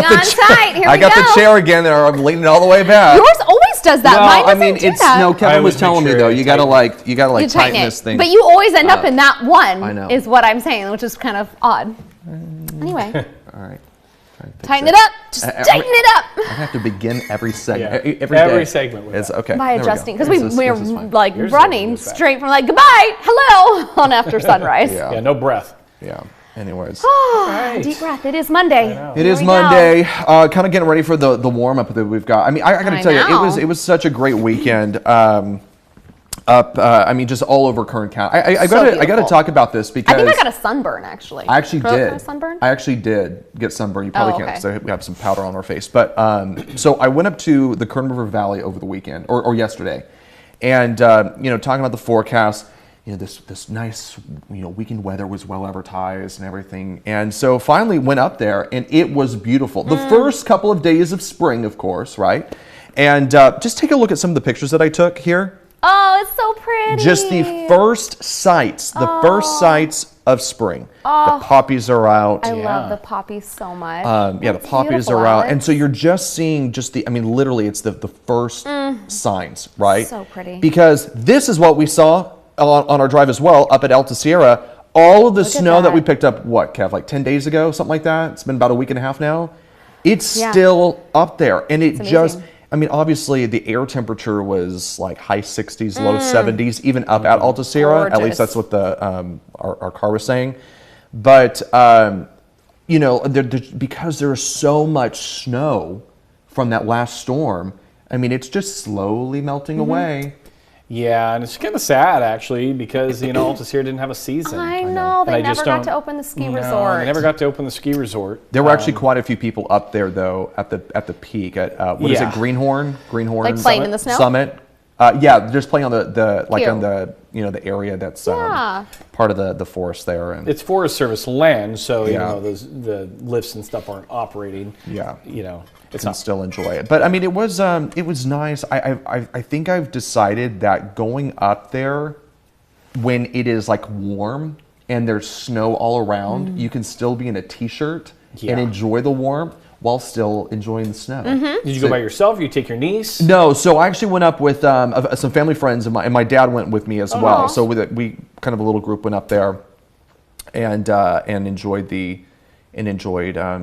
Hang on tight. Here I we got go. the chair again, and I'm leaning all the way back. Yours always does that. Mine doesn't do that. No. Kevin was telling me though, you gotta You tighten this thing. But you always end up in that one. I know. Is what I'm saying, which is kind of odd. Anyway. All right. Tighten it up. Just tighten it up. I have to begin every segment. Yeah. Every Every day. segment with It's that. okay. By there adjusting, go. because we're This is fine. like Yours running is back. straight from like goodbye, hello on After Sunrise. Yeah. Yeah, no breath. Yeah. Anyways. Right. Deep breath. It is Monday. know. It Here is we go. Monday. Kind of getting ready for the warm up that we've got. I mean, I got to I tell you, know. it was such a great weekend. I mean, just all over Kern County. I So got to beautiful. talk about this because I think I got a sunburn actually. I actually Got did. a sunburn? I actually did get sunburn. You probably Oh, can't okay. because we have some powder on our face. But so I went up to the Kern River Valley over the weekend or yesterday, and talking about the forecast. This nice weekend weather was well advertised and everything, and so finally went up there and it was beautiful. The first couple of days of spring, of course, right? And just take a look at some of the pictures that I took here. Oh, it's so pretty. Just the first sights of spring. The poppies are out. I love the poppies so much. The It's poppies beautiful, are out. Alex. And so you're just seeing literally it's the first signs, right? So pretty. Because this is what we saw on our drive as well up at Alta Sierra. All of the Look at snow that that. we picked up, what, Kev, like 10 days ago, something like that? It's been about a week and a half now. It's Yeah. still up there. And it just, amazing. I mean, obviously the air temperature was like high 60s, low 70s, even up at Alta Sierra. At Gorgeous. least that's what the our car was saying. But, because there's so much snow from that last storm, I mean, it's just slowly melting away. Yeah, and it's kind of sad actually because Alta Sierra didn't have a season. I know. They And I never just got don't- to open the ski No, resort. they never got to open the ski resort. There were actually quite a few people up there, though, at the peak at what is it, Yeah. Greenhorn? Like playing in the snow? Summit. Just playing on the Cute. on the the area that's Yeah. part of the forest there. And It's Forest Service land, so Yeah. the lifts and stuff aren't operating. Yeah. It's can not. still enjoy it. But I mean, it was nice. I think I've decided that going up there when it is like warm and there's snow all around, you can still be in a t-shirt Yeah. and enjoy the warmth while still enjoying the snow. Mm-hmm. Did you go by yourself? You take your niece? No, so I actually went up with some family friends, and my dad went with me as well. So we kind of a little group went up there, and enjoyed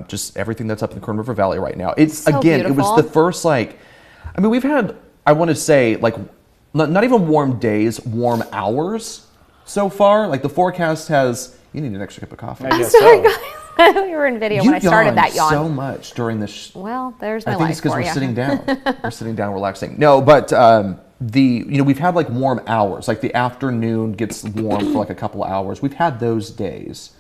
just everything that's up in the Kern River Valley right now. It's So again, it was beautiful. the first we've had, I want to say, not even warm days, warm hours so far. Like the forecast has. You need an extra cup of coffee. I I'm guess sorry, so. guys. We were in video when I started that yawn. so much during this. Well, there's my I think life it's because for we're ya. sitting down. We're sitting down, relaxing. No, but we've had like warm hours. Like the afternoon gets warm for like a couple of hours. We've had those days,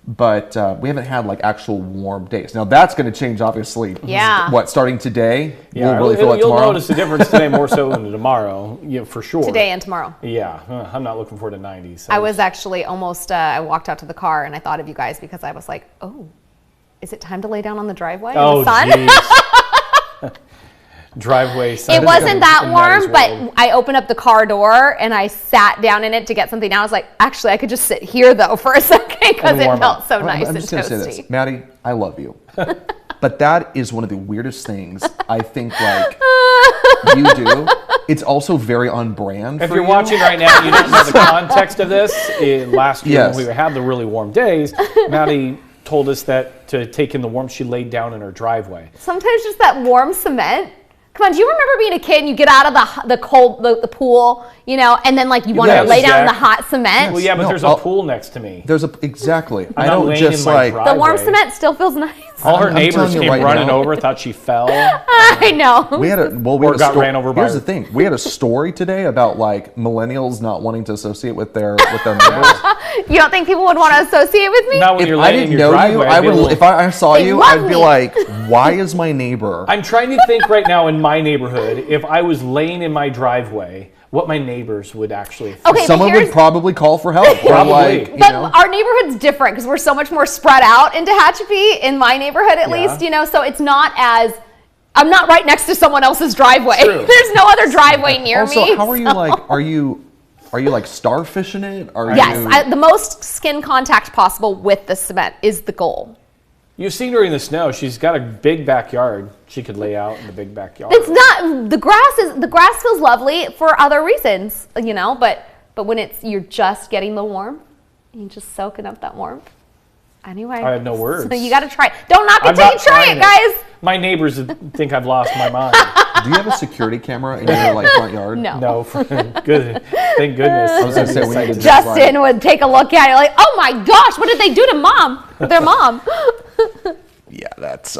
but we haven't had like actual warm days. Now that's going to change, obviously. Yeah. What, starting today? Yeah, we'll really feel it you'll tomorrow. notice the difference today more so than tomorrow, for sure. Today and tomorrow. Yeah, I'm not looking forward to 90s. So I was actually almost, I walked out to the car and I thought of you guys because I was like, oh, is it time to lay down on the driveway in Oh, the sun? jeez. Driveway. It wasn't that in warm, Maddie's world. but I opened up the car door and I sat down in it to get something. I was like, actually, I could just sit here though for a second because And it warm felt up. so I'm nice and just going to say toasty. this, Maddie. I love you, but that is one of the weirdest things I think you do. It's also very on brand. If for you're you. watching right now, you don't know the context of this. Last year Yes. when we had the really warm days, Maddie told us that to take in the warmth, she laid down in her driveway. Sometimes just that warm cement. Come on, do you remember being a kid and you get out of the cold, the pool, and then like you want Yes, to lay down in the Jack. hot cement? Well, yeah, but No, there's a pool next to me. Exactly. I not don't laying just in my like. driveway. The warm cement still feels nice. All her I'm neighbors telling you came right running now. over, thought she fell. I know. We had a Or got ran over by Here's her. the thing: we had a story today about like millennials not wanting to associate with their neighbors. You don't think people would want to associate with me? Now when If you're I laying in didn't your know you, driveway, I I'd be a would. little- If I saw They you, love I'd be me. like, "Why is my neighbor?" I'm trying to think right now in my neighborhood, if I was laying in my driveway, what my neighbors would actually think. Okay, Someone but would here's, probably call for help. Or Probably. like, but our neighborhood's different because we're so much more spread out in Tehachapi, in my neighborhood at Yeah. least, so it's not as, I'm not right next to someone else's driveway. True. There's no other driveway near also, me. how are you like? Are you like starfishing it? Are Yes, you, the most skin contact possible with the cement is the goal. You've seen her in the snow. She's got a big backyard. She could lay out in the big backyard. It's not the grass feels lovely for other reasons, but when you're just getting the warmth, you're just soaking up that warmth. Anyway, I have no words. So you got to try it. Don't knock it I'm till not you try trying it, guys. My neighbors think I've lost my mind. Do you have a security camera in your front yard? No. No, good. Thank goodness. I was gonna say we need to just Justin would take a look at it like, oh my gosh, what did they do to mom? Their mom. Yeah, that's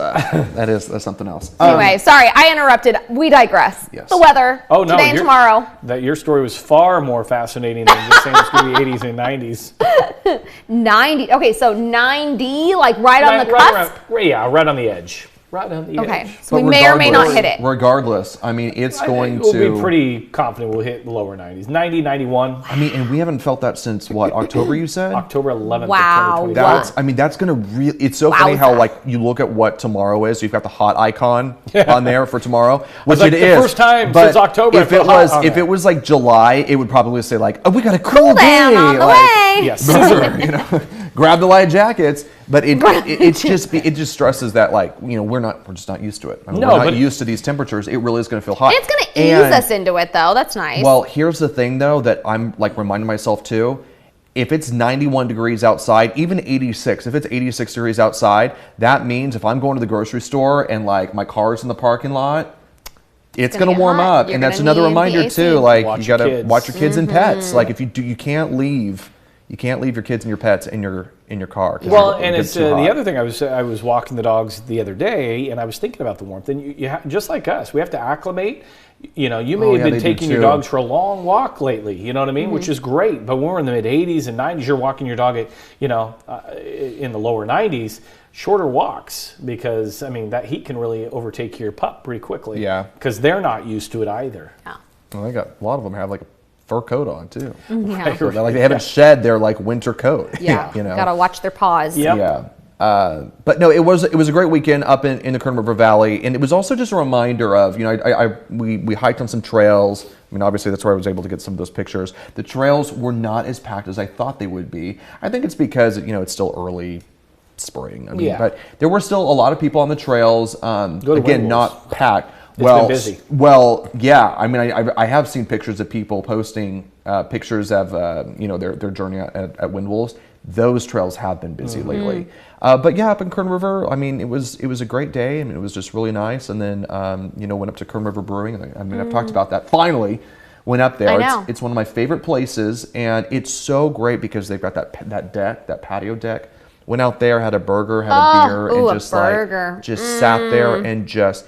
something else. Anyway, sorry, I interrupted. We digress. Yes. The weather today and your- tomorrow. That your story was far more fascinating than just saying it's going to be 80s and 90s. 90. Okay, so 90, like right on the cusp. Right on the edge. Right on the Okay, edge. so we But may or may not hit it. Regardless, I mean, it's going We'll to be pretty confident we'll hit the lower 90s. 90, 91, I mean, and we haven't felt that since what, October? You said. October 11th Wow. of 2021. That's. I mean, that's gonna really. It's so funny how Wowza. you look at what tomorrow is. You've got the hot icon on there for tomorrow, which like, it the is. first time but since October I If felt it hot was, on if there. it was like July, it would probably say like, "Oh, we got a cool Down day." on the way. Yes. Grab the light jackets. But it just stresses that we're just not used to it. I mean, No, we're not but- used to these temperatures. It really is going to feel hot. It's going to ease us into it, though. That's nice. Well, here's the thing, though, that I'm reminding myself too. If it's 91 degrees outside, even 86, if it's 86 degrees outside, that means if I'm going to the grocery store and my car's in the parking lot, it's gonna going to get warm hot. up. You're And that's gonna another need the reminder AC. too. Watch You your got to kids. watch your kids and pets. Mm-hmm. If you can't leave. You can't leave your kids and your pets in your car. 'Cause Well, it and gets it's too the hot. other thing. I was walking the dogs the other day, and I was thinking about the warmth. And just like us, we have to acclimate. You may Oh, have yeah, been they do taking your too. dogs for a long walk lately. You know what I mean? Which is great. But when we're in the mid 80s and 90s, you're walking your dog at in the lower 90s. Shorter walks because that heat can really overtake your pup pretty quickly. Yeah. Because they're not used to it either. Well, they got a lot of them have a fur coat on too. Yeah. So they haven't shed their winter coat. Yeah. Got to watch their paws. Yep. Yeah. But no, it was a great weekend up in the Kern River Valley, and it was also just a reminder of we hiked on some trails. I mean, obviously that's where I was able to get some of those pictures. The trails were not as packed as I thought they would be. I think it's because it's still early spring. I mean, Yeah. but there were still a lot of people on the trails. Go to Again, Windwalls. not packed. been busy. Well, yeah. I mean, I have seen pictures of people posting pictures of their journey at Windwolves. Those trails have been busy lately. But yeah, up in Kern River, I mean, it was a great day. I mean, it was just really nice. And then went up to Kern River Brewing. I mean, I've talked about that. Finally, went up there. I know. It's one of my favorite places, and it's so great because they've got that deck, that patio deck. Went out there, had a burger, had a beer, ooh, a and just burger. sat there and just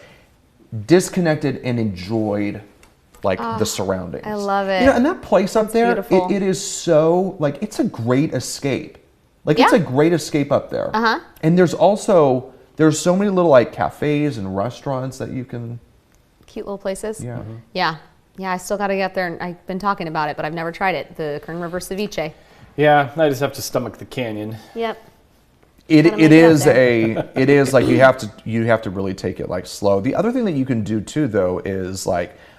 disconnected and enjoyed the surroundings. I love it. And that place up there, beautiful. it is so it's a great escape. It's Yeah. a great escape up there. Uh-huh. And there's so many little cafes and restaurants that you can. Cute little places. Yeah. Yeah, I still got to get there. And I've been talking about it, but I've never tried it. The Kern River ceviche. Yeah, I just have to stomach the canyon. Yep. It Gotta make it up it is you have to really take it slow. The other thing that you can do too though is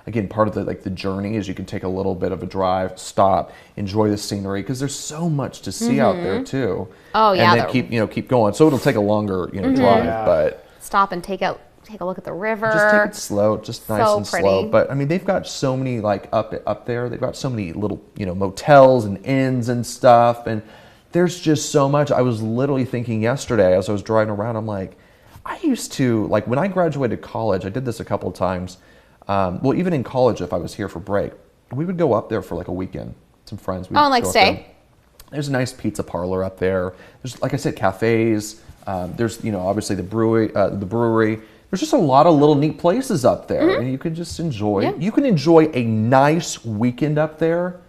again part of the journey is you can take a little bit of a drive, stop, enjoy the scenery because there's so much to see out there too. Oh, yeah, And then keep going. So it'll take a longer drive, Yeah. but Stop and take a look at the river. just take it slow, just nice So and slow. pretty. But I mean, they've got so many up there. They've got so many little motels and inns and stuff, and there's just so much. I was literally thinking yesterday as I was driving around. I'm like, I used to when I graduated college. I did this a couple of times. Well, even in college, if I was here for break, we would go up there for a weekend. Some friends. We'd Oh, and go up stay? there. There's a nice pizza parlor up there. There's, like I said, cafes. There's, obviously the brewery. There's just a lot of little neat places up there, and you can just enjoy. Yeah. You can enjoy a nice weekend up there,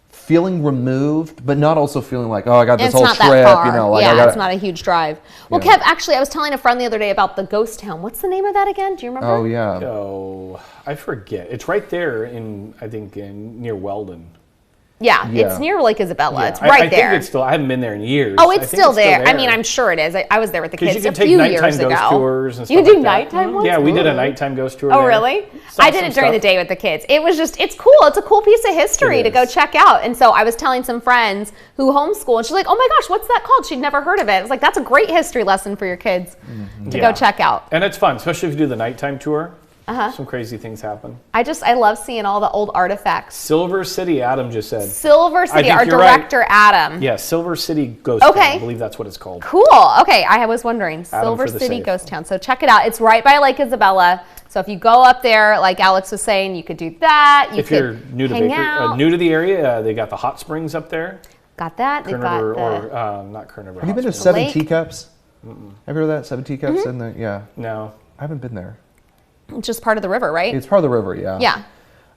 feeling removed, but not also feeling like, oh, I got this It's whole not trip. that far. I Yeah, got it's not a huge drive. Well, Yeah. Kev, actually, I was telling a friend the other day about the ghost town. What's the name of that again? Do you remember? Oh yeah. Oh, I forget. It's right there I think near Weldon. Yeah, Yeah. it's near Lake Isabella. Yeah, It's right I there. think it's still. I haven't been there in years. Oh, I it's think still there. I mean, I'm sure it is. I was there with the 'Cause kids you a can take few nighttime years ghost ago. tours and You stuff can do like that. nighttime ones? Yeah, we did a Ooh. nighttime ghost tour. Oh, there. really? Saw I did some it during the stuff. day with the kids. It was just, it's cool. It's a cool piece of history It to go is. check out. And so I was telling some friends who homeschool, and she's like, oh my gosh, what's that called? She'd never heard of it. I was like, that's a great history lesson for your kids to Yeah. go check out. And it's fun, especially if you do the nighttime tour. Uh-huh. Some crazy things happen. I love seeing all the old artifacts. Silver City, Adam just said. Silver City, think our you're right. director, Adam. Yeah, Silver City Ghost Okay. Town. I believe that's what it's called. Cool. Okay, I was wondering. Silver for the City save. Ghost Town. So check it out. It's right by Lake Isabella. So if you go up there, like Alex was saying, you could do that. You If you're could new to hang Baker, out. new to the area, they got the hot springs up there. Got that. They Kern got River, the. or not Kern River. Have you been to Hot Springs. Seven Lake? Teacups? Have you heard of that? Seven Teacups Mm-hmm. in the yeah. No. I haven't been there. Just part of the river, right? It's part of the river, yeah. Yeah.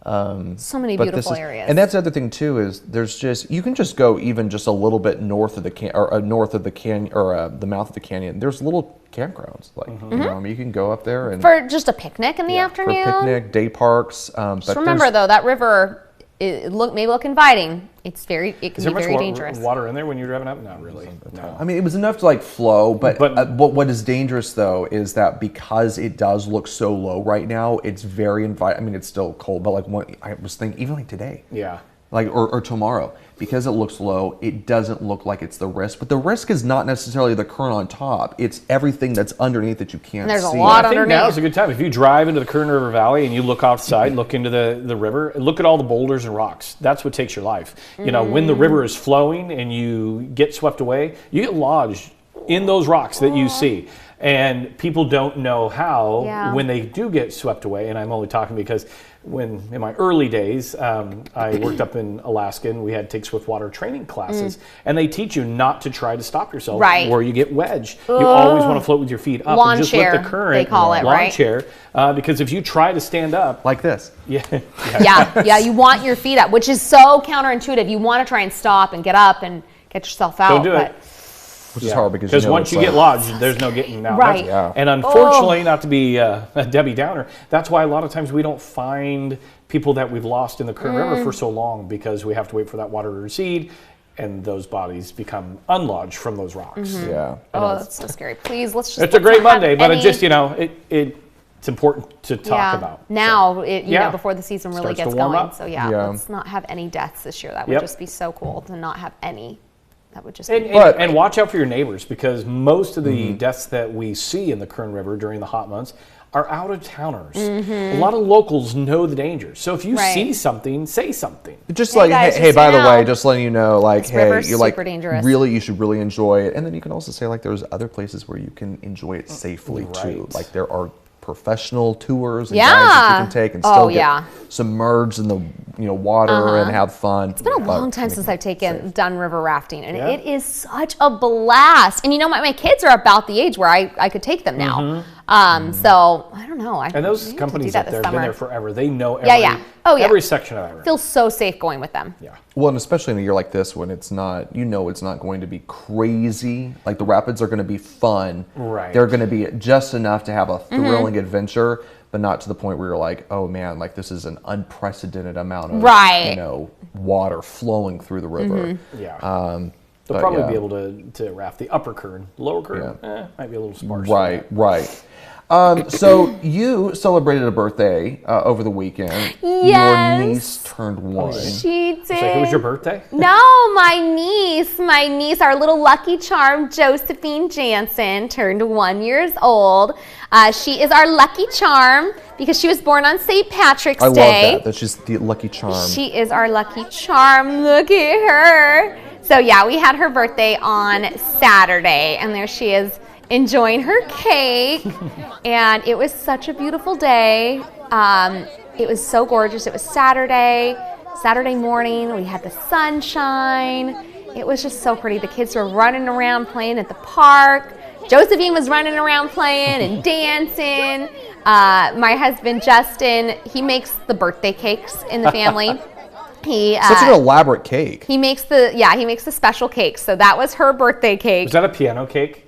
So many But beautiful this is, areas. and that's the other thing too is there's just you can just go even just a little bit north of the north of the canyon or the mouth of the canyon. There's little campgrounds like you know, I mean, you can go up there and for just a picnic in the for afternoon. picnic, day parks. But Just remember there's- though, that river may look inviting. It Is can there be much very dangerous. water in there when you're driving up? Not really. No. I mean, it was enough to like flow, but, But- what is dangerous though is that because it does look so low right now, it's very I mean, it's still cold, but like I was thinking, even like today, Yeah. like or tomorrow, because it looks low, it doesn't look like it's the risk. But the risk is not necessarily the current on top; it's everything that's underneath that you can't And there's a see. lot I think underneath. now is a good time. If you drive into the Kern River Valley and you look outside, look into the river, look at all the boulders and rocks. That's what takes your life. You know, when the river is flowing and you get swept away, you get lodged in those rocks that you see. And people don't know how Yeah. when they do get swept away. And I'm only talking because when in my early days, I worked up in Alaska and we had to take swiftwater training classes. And they teach you not to try to stop yourself Right. where you get wedged. You always want to float with your feet up Lawn and just chair, let the current they call it, lawn right? chair, because if you try to stand up, like this. yeah, yeah, you want your feet up, which is so counterintuitive. You want to try and stop and get up and get yourself out. don't do but it. Which is hard because once it's you like- get lodged, there's no getting out. Right. Yeah. And unfortunately, not to be a Debbie Downer, that's why a lot of times we don't find people that we've lost in the Kern River for so long because we have to wait for that water to recede and those bodies become unlodged from those rocks. Yeah. Oh, that's so scary. Please, let's just. It's a let's great not have Monday, but it any- just, it's important to talk yeah. about. Now, you Yeah. know, before the season really Starts to gets warm going. up. So yeah, Yeah. let's not have any deaths this year. That would Yep. just be so cool to not have any. That would just And, be. and, But- and watch out for your neighbors because most of Mm-hmm. the deaths that we see in the Kern River during the hot months are out of towners. Mm-hmm. A lot of locals know the dangers. So if you Right. see something, say something. Just Hey, like, guys, hey, just by so you the way, know, just letting you know, like, this hey, river's you're like, super dangerous. really, you should really enjoy it. And then you can also say, like, there's other places where you can enjoy it safely too. Right. Like, there are professional tours and Yeah. guides that you can take and Oh, still get yeah. submerged in the water and have fun. It's been a long time since I've done river rafting, and Yeah. it is such a blast. And you know, my kids are about the age where I could take them now. So I don't know. And those maybe I could do companies that up this there have been summer. there forever. They know every, Yeah. Oh, yeah. every section of that river. Feel so safe going with them. Yeah. Well, and especially in a year like this when it's not, it's not going to be crazy. Like the rapids are going to be fun. Right. They're going to be just enough to have a Mm-hmm. thrilling adventure, but not to the point where you're like, oh man, like this is an unprecedented amount of, Right. water flowing through the river. Yeah. They'll They'll probably be able to raft the upper Kern. Lower Kern, might be a little sparse. Right. So you celebrated a birthday over the weekend. Yes. Your niece turned 1. She did. So it was your birthday? No, my niece, our little lucky charm, Josephine Jansen, turned 1 year old. She is our lucky charm because she was born on St. Patrick's I love Day. that she's the lucky charm. She is our lucky charm. Look at her. So yeah, we had her birthday on Saturday, and there she is enjoying her cake. And it was such a beautiful day. It was so gorgeous. It was Saturday morning. We had the sunshine. It was just so pretty. The kids were running around playing at the park. Josephine was running around playing and dancing. My husband, Justin, he makes the birthday cakes in the family. Such an elaborate cake. He makes the special cake. So that was her birthday cake. Was that a piano cake?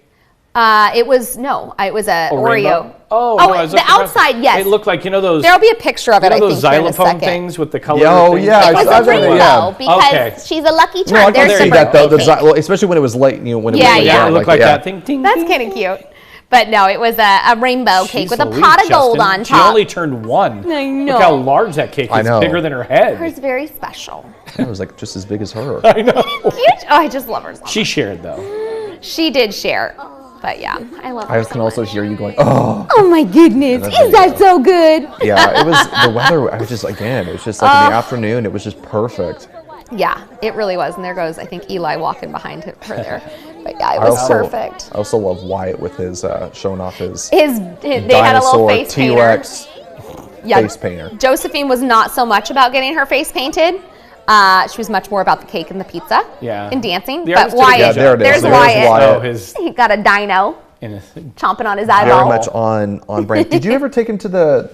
It was a Oreo. Rainbow? Oh, Oh, no, I was the looking at- outside, yes. It looked like, those. There'll be a picture of it, I those think, here in a xylophone second. things with the color. Oh, things? yeah, It was I a saw that, rainbow yeah. because Okay. she's a lucky No, charm. I can There's see the that though. birthday cake. Well, especially when it was late, when it Yeah, was yeah. Yeah, late, it looked like that thing. Ding, That's ding. kind of cute. But no, it was a rainbow cake with a Sweet, pot of gold Justin. on She top. only turned 1. I know. Look how large that cake is. I know. Bigger than her head. Hers very special. It was like just as big as her. I know. Cute. Oh, I just love her so much. She shared though. She did share. But yeah, I love her I so can also much. hear you going, oh. Oh my goodness, that's is that so good? Yeah, it was the weather. I was just it was just like in the afternoon. It was just perfect. Yeah, it really was. And there goes, I think, Eli walking behind her there. But yeah, it was perfect. I also love Wyatt with his showing off his They had a little dinosaur face T-Rex painter. face painter. Josephine was not so much about getting her face painted. She was much more about the cake and the pizza. Yeah. And dancing. The But artist did a good Wyatt, job. Yeah, there it is. there's There's Wyatt. Wyatt. Oh, his. He got a dino chomping on his eyeball. Very much on brand. Did you ever take him to the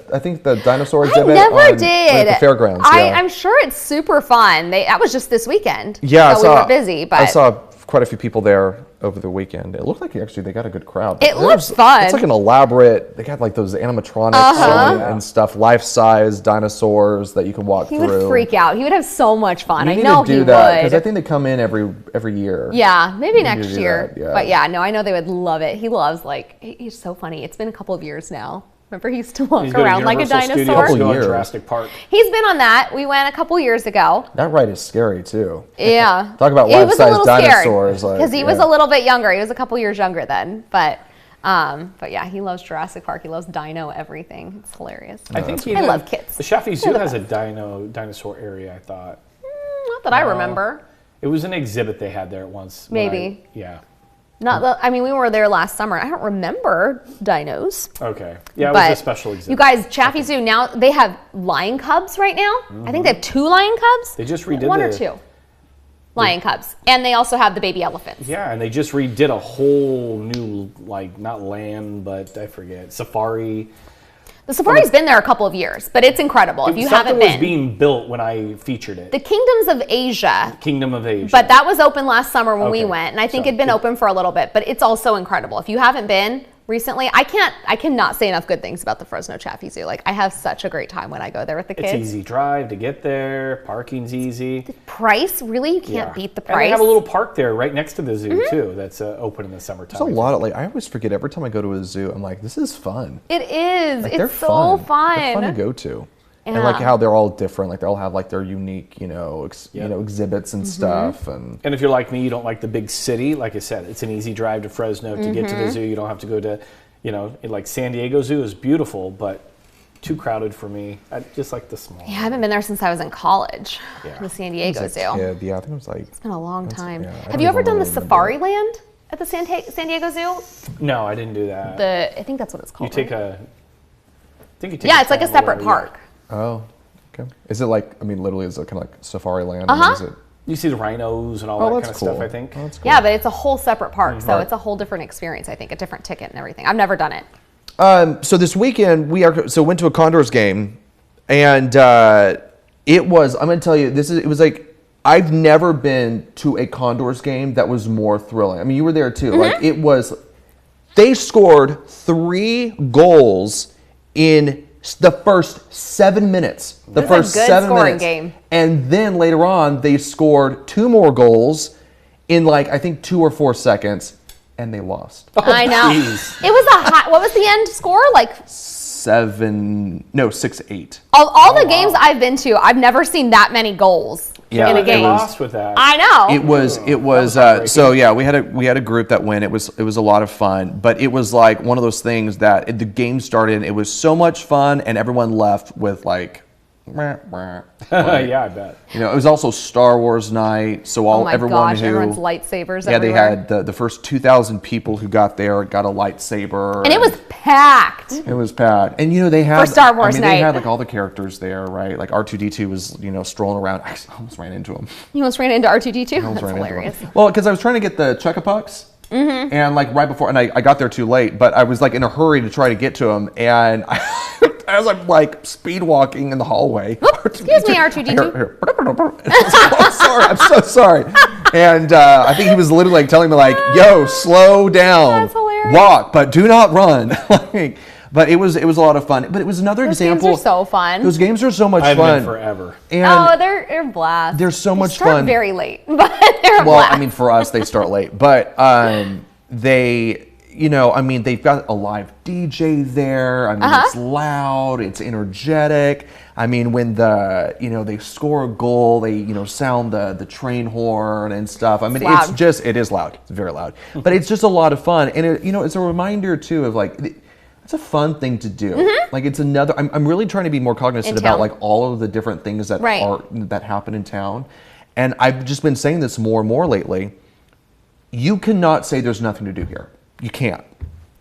dinosaur I exhibit? never did. At the fairgrounds. I'm sure it's super fun. That was just this weekend. Yeah, so we were busy, but I saw quite a few people there over the weekend. It looked like they got a good crowd. It looks fun. It's like an elaborate. They got like those animatronics and stuff, life-size dinosaurs that you can walk he through. would freak out. He would have so much fun. You I need know to do he that because I would. think they come in every year. Yeah, maybe need to next do year. that, yeah. But yeah, no, I know they would love it. He loves he's so funny. It's been a couple of years now. Remember, he used to walk He's going to around like a Universal dinosaur. Studios, Couple going to years. Jurassic Park. He's been on that. We went a couple years ago. That ride is scary too. Yeah. Talk about It was a life-size little scared, dinosaurs. because he was a little bit younger. He was a couple years younger then. But yeah, he loves Jurassic Park. He loves dino everything. It's hilarious. I think I love kids. The Chaffee Zoo the has a dinosaur area. I thought Not that I remember. it was an exhibit they had there at once. Maybe. Yeah. We were there last summer. I don't remember dinos. Okay. Yeah, it But was a special exhibit. you guys, Chaffee Zoo, now they have lion cubs right now. I think they have 2 lion cubs. They just redid one or the- 2 lion cubs. And they also have the baby elephants. Yeah, and they just redid a whole new, not land, but I forget, safari. The safari's been there a couple of years, but it's incredible if you haven't Something was been. being built when I featured it. The Kingdoms of Asia. Kingdom of Asia. But that was open last summer when we Okay. went, and I think So, it'd been open for a little bit, but it's also incredible. If you haven't been recently, I cannot say enough good things about the Fresno Chaffee Zoo. I have such a great time when I go there with the it's kids. easy drive to get there. Parking's easy. Price, really? You can't Yeah. beat the And they price. have a little park there right next to the zoo too. That's open in the summertime. There's a lot of I always forget every time I go to a zoo. I'm like, this is fun. It is. They're It's so fun. They're fun to go to. And Yeah. how they're all different. They all have their unique, Yep. exhibits and Mm-hmm. stuff. And And if you're like me, you don't like the big city. Like I said, it's an easy drive to Fresno to get to Mm-hmm. the zoo. You don't have to go to, like San Diego Zoo is beautiful, but too crowded for me. I just like the small. Yeah, I haven't been there since I was in college. Yeah. The San Diego Zoo. kid, yeah, I think it was like. It's been a long time. yeah, I Have don't you ever even done the remember. Safari Land at the San Diego Zoo? No, I didn't do that. I think that's what it's you called. take right? I think you take. Yeah, it's like a tram or separate whatever, park. Oh, okay. Is it literally, is it kind of like Safari Land? Uh-huh. Is it? Yeah. You see the rhinos and all Oh, that that's kind of cool. stuff. I think. Oh, that's cool. Yeah, but it's a whole separate park, so Right. it's a whole different experience. I think a different ticket and everything. I've never done it. So this weekend went to a Condors game, and it was. I'm gonna tell you, it was like I've never been to a Condors game that was more thrilling. I mean, you were there too. Like it was. They scored 3 goals in the first 7 minutes. The This is a first good 7 scoring minutes. game. And then later on, they scored 2 more goals in I think 2 or 4 seconds, and they lost. I know. jeez. It was a high. What was the end score? 6-8. All the games I've been to, I've never seen that many goals Yeah, in a it game. They lost with that. I know. It was heartbreaking. so yeah, we had a group that went. It was a lot of fun, but it was like one of those things that the game started and it was so much fun and everyone left with Yeah, I bet. it was also Star Wars night, so oh my everyone gosh, who everyone's lightsabers yeah, everywhere. they had the first 2,000 people who got there got a lightsaber, and it was packed. it was packed. And they had For Star Wars they night. had all the characters there, right? Like R2D2 was strolling around. I almost ran into him. You almost ran into R2D2? I That's almost ran into hilarious. him. Well, because I was trying to get the Chuck-a-Pucks. And right before, and I got there too late, but I was in a hurry to try to get to him, and as I'm speed walking in the hallway. Excuse me, R2D2. Here. I'm sorry, I'm so sorry. And I think he was literally telling me yo, slow down. That's hilarious. there? Walk, but do not run. But it was a lot of fun. But it was another Those example. games are so fun. Those games are so much I've fun. been forever. And Oh, they're blast. they're so much start fun. Very late, but they're well, blast. I mean, for us, they start late, but they, they've got a live DJ there. I mean, it's loud, it's energetic. I mean, when they score a goal, they, sound the train horn and stuff. I mean, it is loud. It's very loud, but it's just a lot of fun. And it's a reminder too of it's a fun thing to do. Like it's another, I'm really trying to be more cognizant about like all of the different things that that happen in town. And I've just been saying this more and more lately. You cannot say there's nothing to do here. You can't.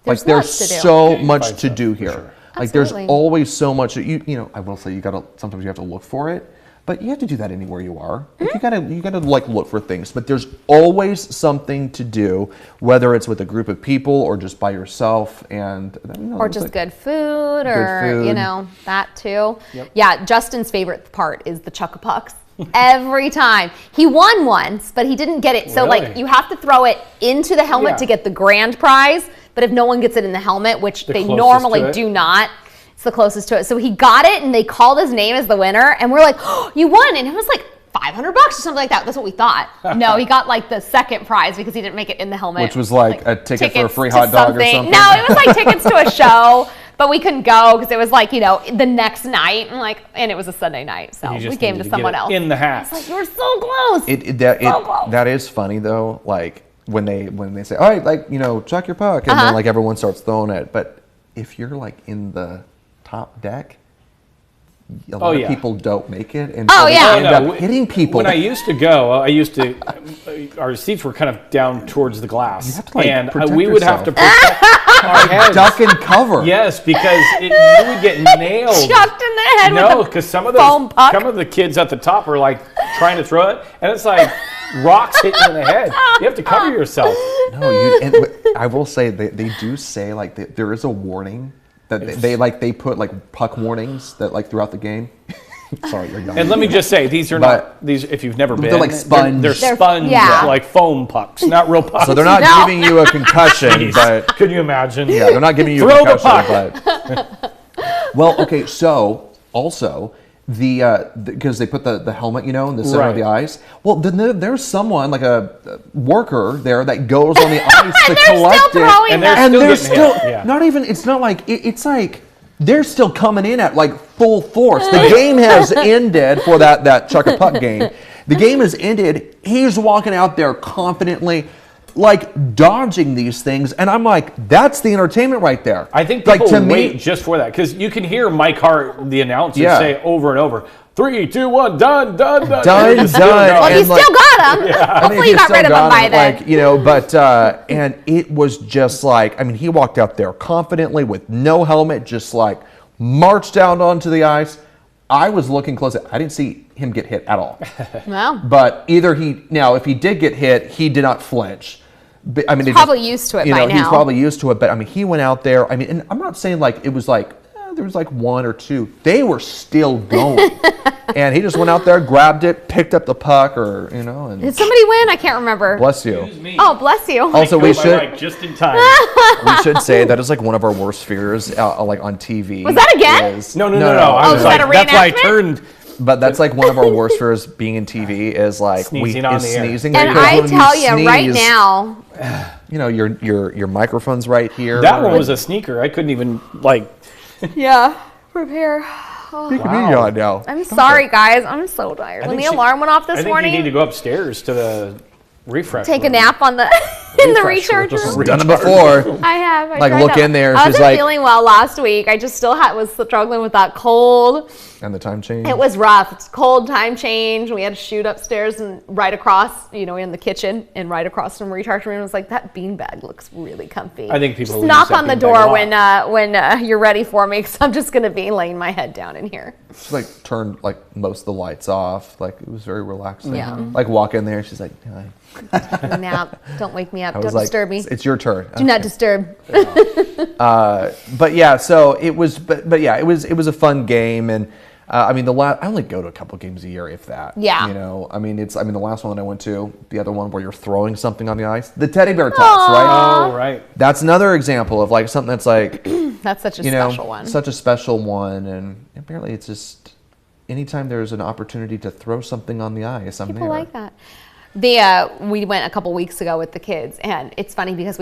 There's so much to do here. Sure. Like there's always so much. I will say sometimes you have to look for it, but you have to do that anywhere you are. Like you gotta like look for things. But there's always something to do, whether it's with a group of people or just by yourself, or just good food, that too. Yep. Yeah, Justin's favorite part is the Chuck-a-Pucks. Every time. He won once, but he didn't get it. So you have to throw it into the helmet to get the grand prize. But if no one gets it in the helmet, which they normally do not, it's the closest to it. So he got it, and they called his name as the winner, and we're like, "Oh, you won!" And it was like $500 or something like that. That's what we thought. No, he got like the second prize because he didn't make it in the helmet, which was like a ticket for a free hot dog or something. No, it was like tickets to a show. But we couldn't go because it was like, the next night, and it was a Sunday night, so we gave to someone else. In the hat. It's like, you were so close. Close. That is funny though. Like when they say, all right, chuck your puck, and then like everyone starts throwing it. But if you're like in the top deck, a lot of people don't make it, and so they end up hitting people. When I used to go, our seats were kind of down towards the glass, you have to, and we would have to protect our heads. Duck and cover. Yes, because you would get nailed. Chucked in the head. No, because some of the kids at the top are like trying to throw it, and it's like rocks hit you in the head. You have to cover yourself. No, and I will say they do say like there is a warning. That they put like puck warnings that like throughout the game. Sorry, you're young. And let me just say, these are not these. If you've never been, they're like sponge. They're sponge, like foam pucks, not real pucks. So they're not giving you a concussion, but could you imagine? Yeah, they're not giving you Throw a concussion. the puck. Well, okay. So also because they put the helmet, in the center of the ice. Well, then there's someone like a worker there that goes on the ice to collect it, and they're still not even. It's not like it's like they're still coming in at like full force. The game has ended for that Chuck-a-Puck game. The game has ended. He's walking out there confidently, like dodging these things, and I'm like, that's the entertainment right there. I think people wait just for that because you can hear Mike Hart, the announcer, say over and over, 3, 2, 1, done. Well, you still got him. Yeah. Hopefully you got rid of him by then. But and it was just like, he walked out there confidently with no helmet, just like marched out onto the ice. I was looking close. I didn't see him get hit at all. Wow. But if he did get hit, he did not flinch. He's probably used to it by now. He's probably used to it. But he went out there. and I'm not saying like it was like there was like one or two. They were still going, and he just went out there, grabbed it, picked up the puck, And did somebody win? I can't remember. Bless you. Excuse me. Oh, bless you. Also, we should just in time. We should say that is like one of our worst fears, like on TV. Was that again? No. I was like, that's why I turned. But that's like one of our worst fears being in TV is like sneezing on the air. Sneezing. And I tell you right now, your microphone's right here. That one was a sneaker. I couldn't even like. Yeah, prepare. Wow. Now. I'm sorry, guys. I'm so tired. When the alarm went off this morning, you need to go upstairs to the refresh. Take a nap on the in the recharge room. Done it before. I have. Like look in there. I wasn't feeling well last week. I just still was struggling with that cold. And the time change. It was rough. It's cold, time change. We had to shoot upstairs and right across, in the kitchen and right across from the recharge room. It was like that beanbag looks really comfy. I think people just knock on the door when you're ready for me because I'm just gonna be laying my head down in here. She like turned like most of the lights off. Like it was very relaxing. Yeah. Like walk in there. She's like, hi. Nap. Don't wake me up. Don't like, disturb me. It's your turn. Do not disturb. But yeah, so it was. But yeah, it was a fun game, and I mean, I only go to a couple games a year, if that. Yeah. You know, I mean, the last one that I went to, the other one where you're throwing something on the ice, the teddy bear toss, right? Oh, right. That's another example of like something that's like, That's such a you know, special one. such a special one, and apparently it's just anytime there's an opportunity to throw something on the ice, I'm People there. like that. We went a couple weeks ago with the kids, and it's funny because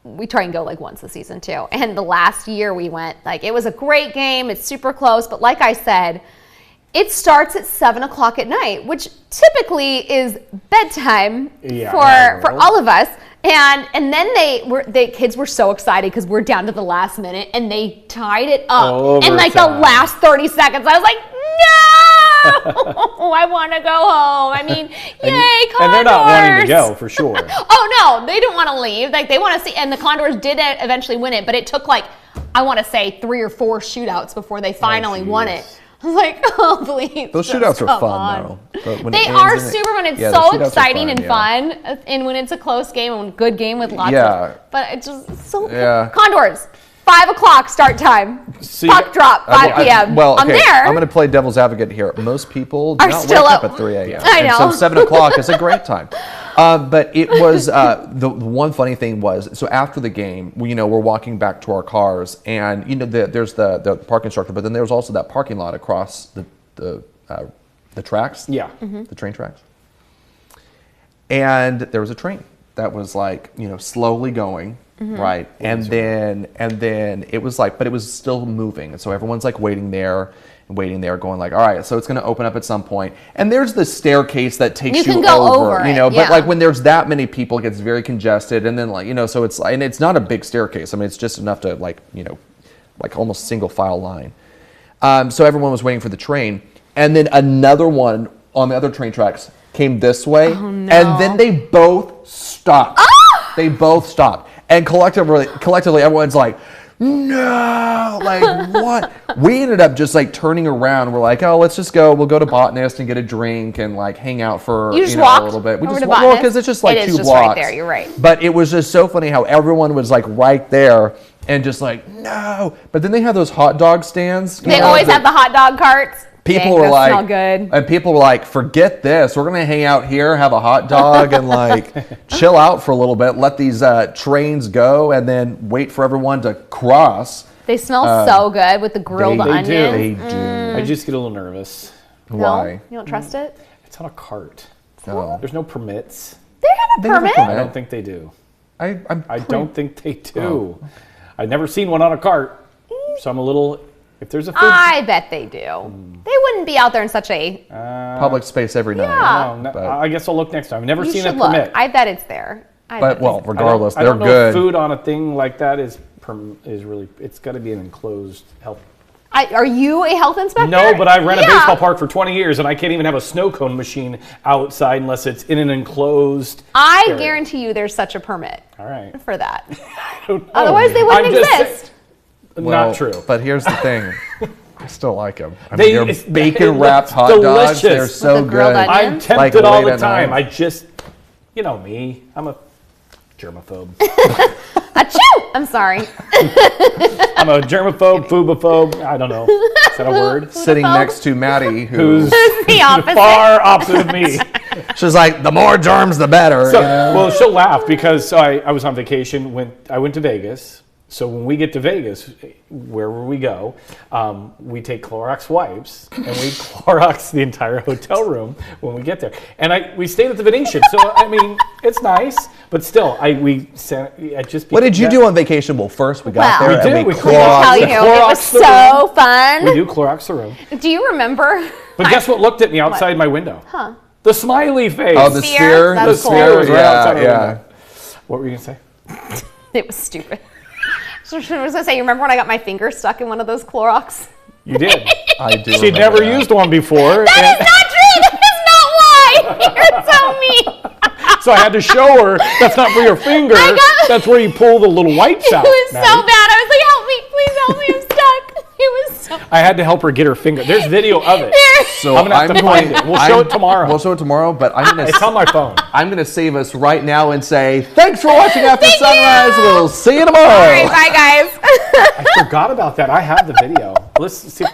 we try and go like once a season too. And the last year we went, like, it was a great game. It's super close, but like I said, it starts at 7:00 at night, which typically is bedtime for all of us. And then the kids were so excited because we're down to the last minute, and they tied it up in like the last 30 seconds. I was like, no, I want to go home. I mean, yay, Condors. And they're not wanting to go, for sure. Oh, no, they didn't want to leave. Like, they want to see, and the Condors did eventually win it, but it took like, I want to say 3 or 4 shootouts before they finally won it. I was like, oh, please. Those shootouts are fun, though. But when They it ends are in it- super fun. It's yeah, the so shootouts are exciting and fun. And when it's a close game and a good game with lots of. But it's just so Yeah. Condors, 5:00 start time. So Puck drop, 5 p.m. Well, okay, I'm there. I'm going to play devil's advocate here. Most people do Are not still wake up up. at 3 a.m. I And know. so 7 o'clock is a great time. But it was, the one funny thing was, so after the game, we're walking back to our cars, and, there's the parking structure, but then there's also that parking lot across the tracks. Yeah. The train tracks. And there was a train that was like, slowly going. Right. And then it was like, but it was still moving. And so everyone's like waiting there, going like, all right, so it's going to open up at some point. And there's the staircase that takes you can go over but it, like when there's that many people, it gets very congested. And then like, so it's, and it's not a big staircase. I mean, it's just enough to like, like almost single file line. So everyone was waiting for the train. And then another one on the other train tracks came this way. Oh, no. And then they both stopped. They both stopped. And collectively, everyone's like, no, like what? We ended up just like turning around. We're like, oh, let's just go. We'll go to Botanist and get a drink and like hang out for You just a walked little bit. We over just to walked Botanist? because it's just like It is 2 just blocks. right there, you're right. But it was just so funny how everyone was like right there and just like, no. But then they have those hot dog stands. They always have the hot dog carts. People Dang, were those like, smell good. and people were like, forget this. We're gonna hang out here, have a hot dog, and like chill out for a little bit. Let these trains go, and then wait for everyone to cross. They smell so good with the grilled they onions. do. They do. I just get a little nervous. No? Why? You don't trust it? It's on a cart. No. There's no permits. They have a They have a permit. permit. I don't think they do. I don't think they do. I've never seen one on a cart, so I'm a little. If there's a food, I bet they do. They wouldn't be out there in such a. public space every night. Yeah. no, but- I guess I'll look next time. I've never You seen a should look. permit. I bet it's there. But well, regardless, I they're don't know good. if food on a thing like that is really. It's got to be an enclosed health. Are you a health inspector? No, but I ran a Yeah. baseball park for 20 years, and I can't even have a snow cone machine outside unless it's in an enclosed. I area. guarantee you there's such a permit All right. for that. I don't know. Otherwise, they wouldn't I'm just saying- exist. Well, Not true. But here's the thing. I still like them. I They- mean, it's- they're bacon it wrapped looks hot dogs. delicious. They're With so the grilled good. onions. I'm Like tempted all late the at time. night. I just, you know me. I'm a germaphobe. Achoo! I'm sorry. I'm a germaphobe, foobophobe. I don't know. Is that a word? Sitting next to Maddie, Who's The opposite. far opposite of me. she's like, the more germs, the better. So, you know? well, she'll laugh because I was on vacation. I went to Vegas. So when we get to Vegas, wherever we go, we take Clorox wipes and we Clorox the entire hotel room when we get there. And we stayed at the Venetian, so I mean it's nice, but still, What did you do on vacation? Well, first we got Well, there We and did. we We Cloroxed Tell you, Clorox it was the so We fun. do Clorox the room. Do you remember? But guess what looked at me outside my window? Huh. The smiley face. Oh, the Sphere? sphere. That's The cool. sphere. was right outside our Yeah, window. What were you going to say? It was stupid. So I was going to say, you remember when I got my finger stuck in one of those Clorox? You did. I do. She'd remember never that. used one before. That is not true. That is not why. You're so mean. So I had to show her that's not for your finger. I got- That's where you pull the little wipes It out. was so Maddie. bad. I was like, help me. Please help me. I'm stuck. It was so I had to help her get her finger. There's video of it. So I'm gonna have to find it. We'll show it tomorrow. We'll show it tomorrow, but It's on my phone. I'm gonna save us right now and say thanks for watching After Thank Sunrise. you. We'll see you tomorrow. All right, bye, guys. I forgot about that. I have the video. Let's see.